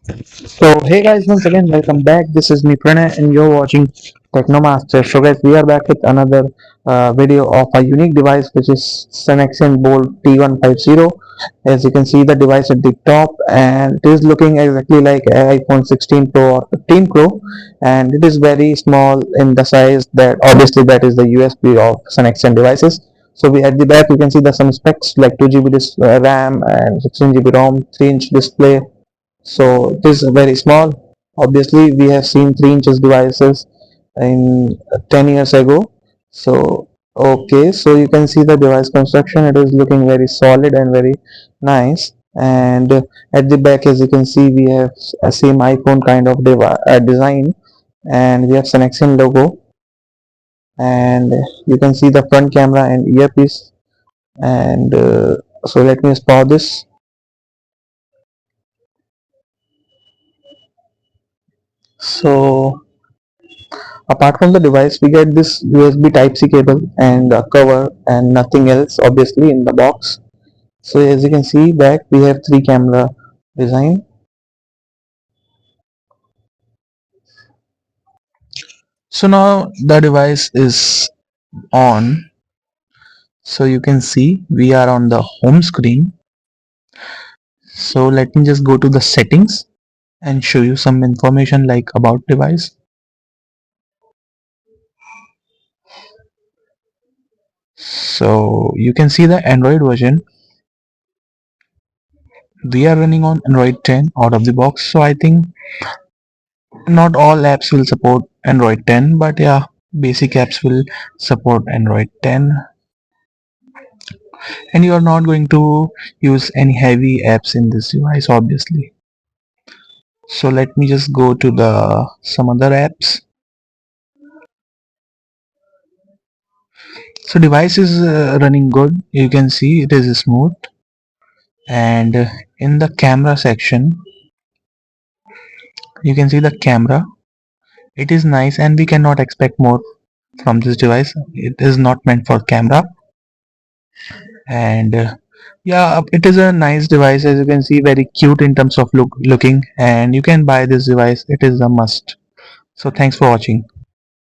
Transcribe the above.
So hey guys, once again welcome back. This is me Pranay and you're watching Technomaster. So guys, we are back with another video of a unique device which is Snexian Bolt T150. As you can see the device at the top, and it is looking exactly like iPhone 16 Pro or 15 Pro, and it is very small in the size. That obviously that is the USB of Snexian devices. So we at the back you can see the some specs like 2 GB RAM and 16 GB ROM, 3-inch display. So it is very small. Obviously, we have seen 3 inches devices in 10 years ago. So okay, so you can see the device construction. It is looking very solid and very nice. And at the back, as you can see, we have a same iPhone kind of design, and we have Selection logo. And you can see the front camera and earpiece. And so let me just pause this. So apart from the device, we get this USB Type-C cable and a cover and nothing else obviously in the box. So as you can see back, we have three camera design. So now the device is on. So you can see we are on the home screen. So let me just go to the settings and show you some information like about device. So you can see the Android version. We are running on Android 10 out of the box. So I think not all apps will support Android 10, but yeah, basic apps will support Android 10, and you are not going to use any heavy apps in this device obviously. So let me just go to the some other apps. So device is running good. You can see it is smooth, and in the camera section you can see the camera. It is nice, and we cannot expect more from this device. It is not meant for camera, and yeah, it is a nice device. As you can see, very cute in terms of looking, and you can buy this device. It is a must. So thanks for watching.